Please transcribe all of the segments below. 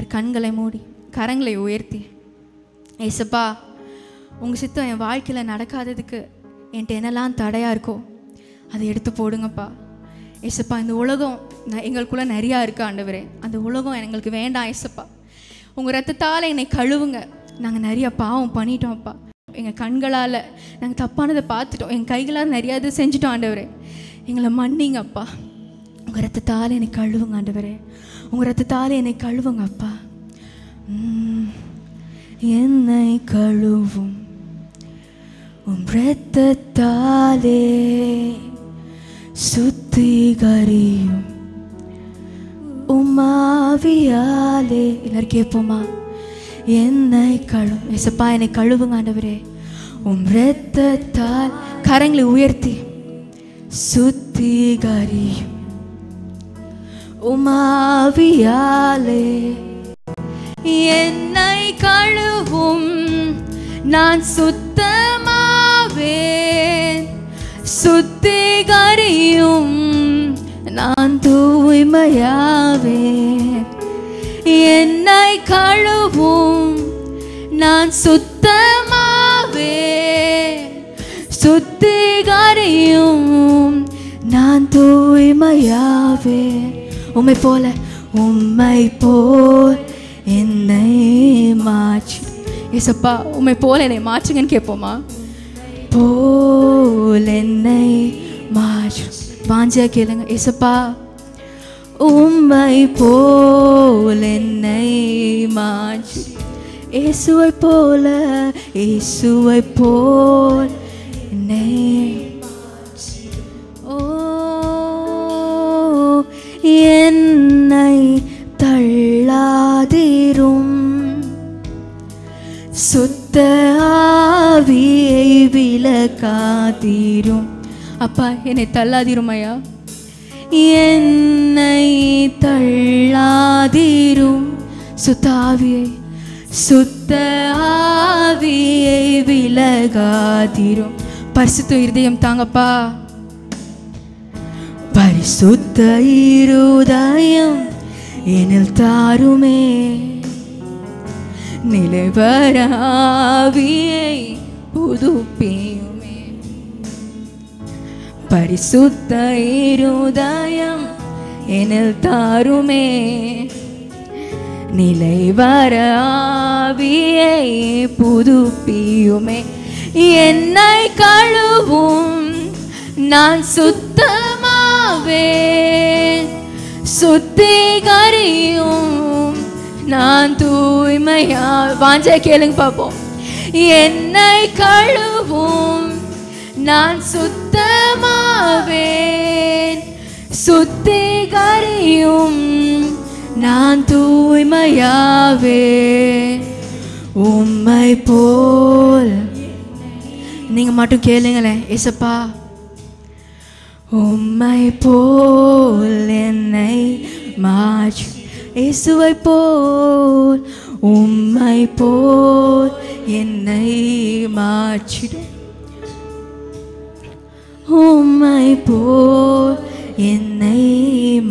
உங்கள் கண்களை மூடி கரங்களை உயர்த்தி, ஏசப்பா உங்கள் சித்தம் என் வாழ்க்கையில் நடக்காததுக்கு என்கிட்ட என்னெல்லாம் தடையாக இருக்கோ அதை எடுத்து போடுங்கப்பா. ஏசப்பா இந்த உலகம் எங்களுக்குள்ளே நிறையா இருக்குது ஆண்டவரே, அந்த உலகம் எங்களுக்கு வேண்டாம் ஏசப்பா. உங்கள் ரத்தத்தால் என்னை கழுவுங்க. நாங்கள் நிறையா பாவம் பண்ணிட்டோம்ப்பா. எங்கள் கண்களால் நாங்கள் தப்பானதை பார்த்துட்டோம், எங்கள் கைகளால் நிறையா இது செஞ்சுட்டோம் ஆண்டவரே. எங்களை மன்னிங்கப்பா. உங்கள் ரத்தத்தால் என்னை கழுவுங்க ஆண்டவரே, உங்கள் ரத்தத்தால் என்னை கழுவுங்க அப்பா. என்னை கழுவும் உம் ரத்தத்தாலே சுத்திகரியும் உம்மாவியாலே. எல்லாரும் கேட்போமா? என்னை கழுவும் ஏசப்பா, என்னை கழுவுங்க ஆண்டவரே உம் ரத்தத்தால். கரங்களை உயர்த்தி சுத்திகரியும் உம்மாவியாலே. என்னை கழுவும் நான் சுத்தமாவேன், சுத்திகரியும் நான் தூய்மையாவேன். என்னை கழுவும் நான் சுத்தமாவேன், சுத்திகரியும் நான் தூய்மையாவேன். உம்மை போல என்னை மாற்று ஏசப்பா. உம்மை போல என்னை மாற்றுங்கன்னு கேட்போமா? போல் என்னை மாற்று. வாஞ்சியா கேளுங்க ஏசப்பா. உம்மை போல் என்னை மாற்று. இயேசுவை போல, இயேசுவை போல் என்னை. ஓ என்னை தள்ளாதிரும், சுத்த ஆவியை விலக்காதிரும். அப்பா என்னை தள்ளாதிரும் ஐயா, என்னை தள்ளாதிரும். சுத்த ஆவியை, சுத்த ஆவியை விலகாதிரும். பரிசுத்த இருதயம் தாங்கப்பா, பரிசுத்த இருதயம் என்னில் தாருமே. நிலைவர ஆவியை புதுப்பியுமே. பரிசுத்த இருதயம் என்னில் தாருமே. நிலைவர ஆவியை புதுப்பியுமே. என்னை கழுவும் நான் சுத்தமாவேன், சுத்திகரியும் நான் தூய்மையா. வாஞ்சை கேளுங்க பாப்போம். என்னை கழுவும் நான் சுத்தமாவேன், சுத்திகரியும் நான் தூய்மையாவேன். உம்மை போல் நீங்க மட்டும் கேளுங்களேன் ஏசப்பா. உம்மை போல் என்னை மாற்று. இயேசுவை போல், உம்மை போல் என்னை மாற்றிடும். உம்மை போல் என்னை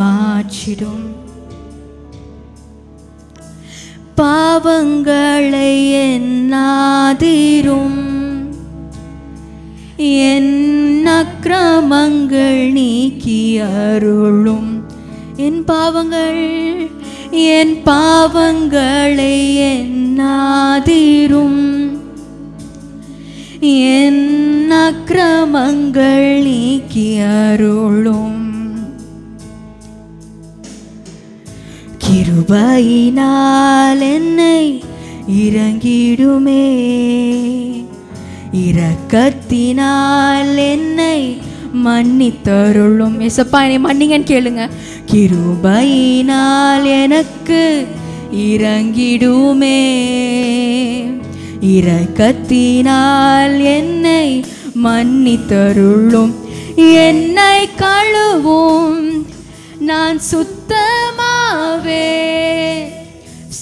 மாற்றிடும். பாவங்களை எண்ணாதிரும், என் அக்கிரமங்கள் நீக்கி அருளும். என் பாவங்களை எண்ணாதிரும், என் அக்கிரமங்கள் நீக்கி அருளும். கிருபையினால் என்னை இறங்கிடுமே, இரக்கத்தினால் என்னை மன்னித்தருளும். ஏசப்பா என்னை மன்னிங்கன்னு கேளுங்க. கிருபையினால் எனக்கு இறங்கிடுமே, இரக்கத்தினால் என்னை மன்னித்தருளும். என்னை கழுவும் நான் சுத்தமாவேன்,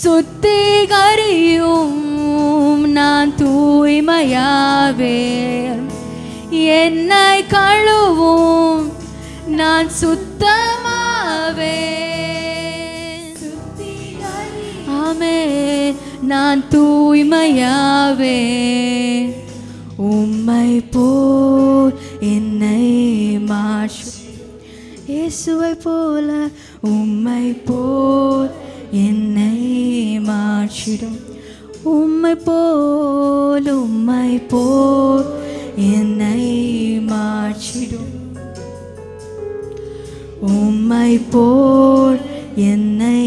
சுத்திகரியும் நான் தூய்மையாவேன். என்னை கழுவும் நான் சுத்தமாவேன். நான் தூய்மையாவே உம்மை போல் என்னை மாற்றும். இயேசுவை போல உம்மை போல் என்னை மாற்றிடும். உம்மை போல் என்னை மாற்றிடும். உம்மை போல் என்னை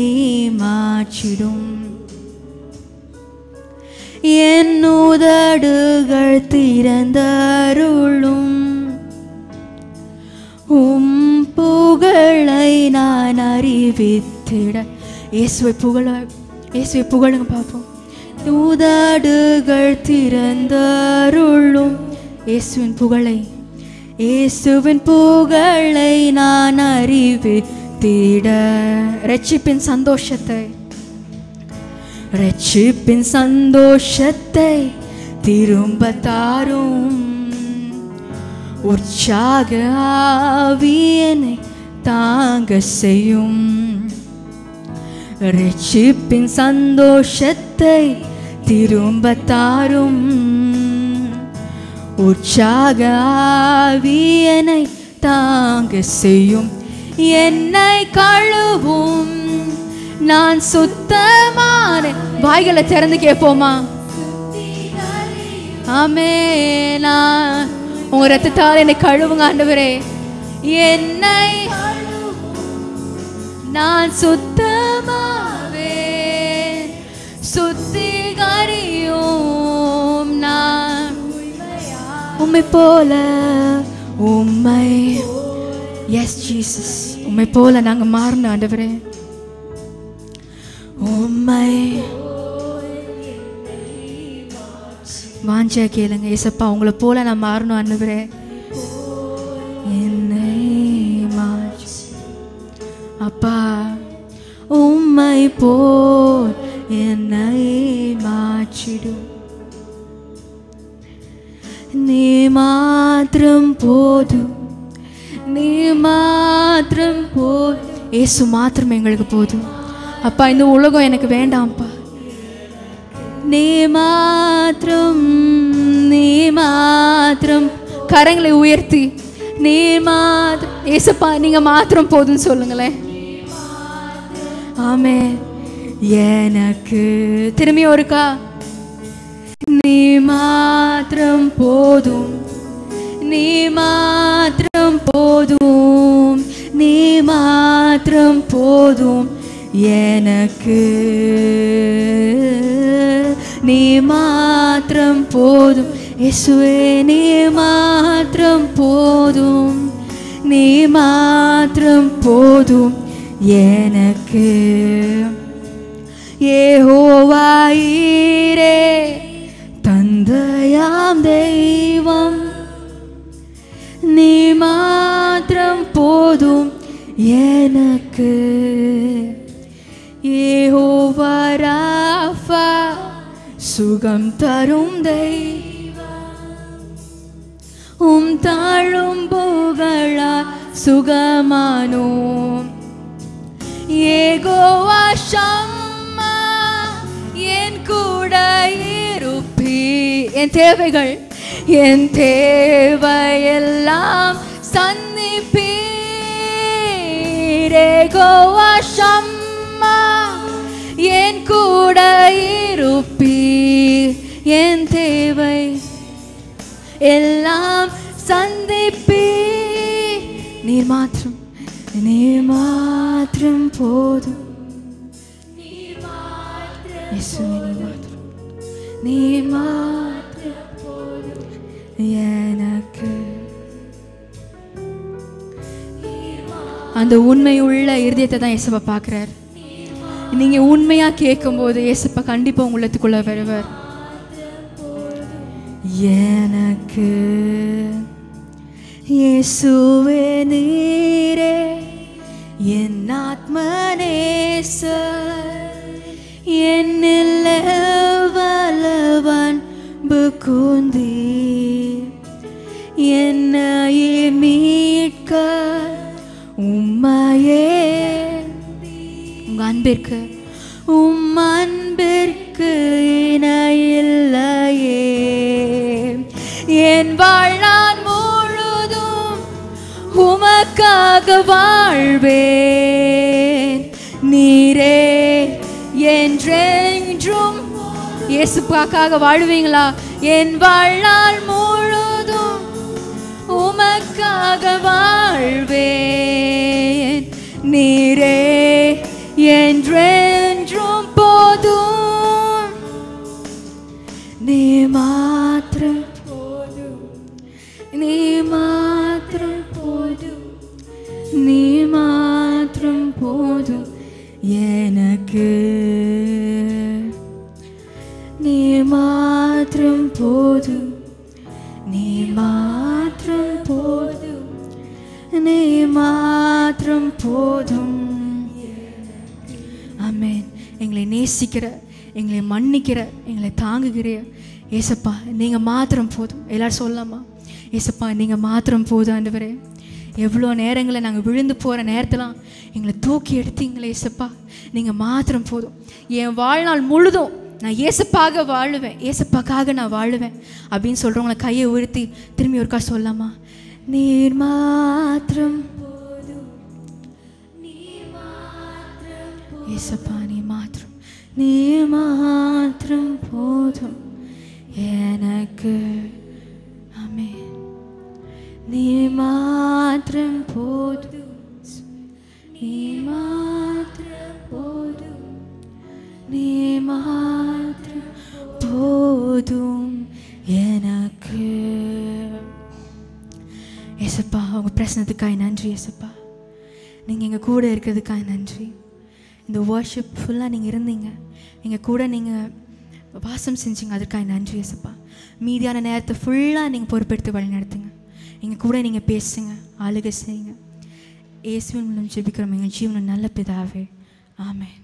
மாற்றிடும். என் உதடுகள் திறந்தருளும் உம் புகழை நான் அறிவித்திட. இயேசுவை புகழுங்க பார்ப்போம். உதடுகள் திறந்தருளும் இயேசுவின் புகழை நான் அறிவித்திட. ரட்சிப்பின் சந்தோஷத்தை திரும்ப தாரும். உற்சாக ஆவியனை தாங்க செய்யும். ரட்சிப்பின் சந்தோஷத்தை திரும்ப தாரும். உற்சாக ஆவியனை தாங்க செய்யும். என்னை கழுவும் நான் சுத்தமான. வாய்களை திறந்து கேட்போமா? ஆமென். உங்க ரத்தத்தால் என்னை கழுவுங்க ஆண்டவரே. என்னை நான் சுத்தமாவே சுத்திகரியும். நான் உம்மை போல எஸ் ஜீசஸ், உம்மை போல நாங்க மாறணும் ஆண்டவரே. உம்மை வாஞ்சா கேளுங்க. ஏசப்பா உங்களை போல நான் மாறணும் ஆண்டவரே. என்னை மாற்று அப்பா. உம்மை போல் என்னை மாற்றிடும். நீ மாத்திரம் போதும். இயேசு மாத்திரம் எங்களுக்கு போதும் அப்பா. இந்த உலகம் எனக்கு வேண்டாம்ப்பா. நீ மாத்திரம் கரங்களை உயர்த்தி நீ மாத்திரம். ஏசப்பா நீங்க மாத்திரம் போதும் சொல்லுங்களேன். ஆமென். எனக்கு திரும்பி ஒருக்கா. நீ மாத்திரம் போதும். நீ மாத்திரம் போதும். நீ மாத்திரம் போதும் எனக்கு. நீ மாத்திரம் போதும் இயேசுவே. நீ மாத்திரம் போதும். நீ மாத்திரம் போதும் எனக்கு. யெகோவா ஈரே தந்தையாம் தெய்வம். நீ மாத்திரம் போதும் எனக்கு. யெகோவா ராஃபா சுகம் தரும் தெய்வம். உம் தாழும் புகழா சுகமானோம். யெகோவா ஷம்மா என் கூட இருப்பி. என் தேவைகள் என் தேவையெல்லாம் சந்திப்பீர். யெகோவா ஷம்மா என் கூட இருப்பீர். என் தேவை எல்லாம் சந்திப்பீர். நீர் மாத்திரம் போதும். நீர் மாத்திரம் போதும் எனக்கு. அந்த உண்மையுள்ள இருதயத்தை தான் இயேசுப்பா பார்க்கிறார். நீங்க உண்மையா கேட்கும் போது இயேசுப்பா கண்டிப்பா உள்ளத்துக்குள்ள வருவார். எனக்கு இயேசுவே நீரே என் ஆத்மநேசர். என்னில் வல்லவன் புகுந்தீர். என்னையே மீட்க உம்மையே. உங்க அன்பிற்கு என் வாழ்நாள் முழுதும் உமக்காக வாழ்வேன். நீரே என்றென்றும். இயேசுக்காக வாழ்வீங்களா? என் வாழ்நாள் முழுதும் உமக்காக வாழ்வேன். நீரே என்றென்றும் போதும். நீ மாத்திரம் போதும். நீ மாத்திரம் போதும். நீ மாத்திரம் போதும் எனக்கு. நீ மாத்திரம் போதும். நீ மாத்திரம் போதும். நீ மாத்திரம் போதும். ஆமென். எங்களை நேசிக்கிற, எங்களை மன்னிக்கிற, எங்களை தாங்குகிற ஏசப்பா நீங்கள் மாத்திரம் போதும். எல்லாரும் சொல்லலாமா? ஏசப்பா நீங்கள் மாத்திரம் போதும் ஆண்டவரே. எவ்வளோ நேரங்களை நாங்கள் விழுந்து போகிற நேரத்தெல்லாம் எங்களை தூக்கி எடுத்தீங்களே ஏசப்பா. நீங்கள் மாத்திரம் போதும். என் வாழ்நாள் முழுதும் நான் ஏசப்பாக வாழுவேன், ஏசப்பாக்காக நான் வாழுவேன் அப்படின்னு சொல்கிறவங்கள கையை உயர்த்தி திரும்பி ஒருக்கா சொல்லலாமா? நீர் மாத்திரம் போதும். ஏசப்பா நீ மாத்திரம். நீ மாத்திரம் போதும் எனக்கு. ஆமென். நீ மாத்திரம் போதும். நீ மாத்திரம் போதும். நீ மாத்திரம் போதும் எனக்கு. ஏசப்பா உங்கள் பிரச்சனத்துக்காய் நன்றி ஏசப்பா. நீங்கள் எங்கள் கூட இருக்கிறதுக்காக நன்றி. இந்த வர்ஷிப் ஃபுல்லாக நீங்கள் இருந்தீங்க, எங்கள் கூட நீங்கள் வாசம் செஞ்சீங்க, அதற்காக நன்றி ஏசப்பா. மீதியான நேரத்தை ஃபுல்லாக நீங்கள் பொறுப்பெடுத்து வழி நடத்துங்க. எங்கள் கூட நீங்கள் பேசுங்க, ஆளுகை செய்யுங்க. இயேசுவின் மூலம் ஜெபிக்கிறோம் எங்கள் ஜீவன நல்ல பிதாவே. ஆமென்.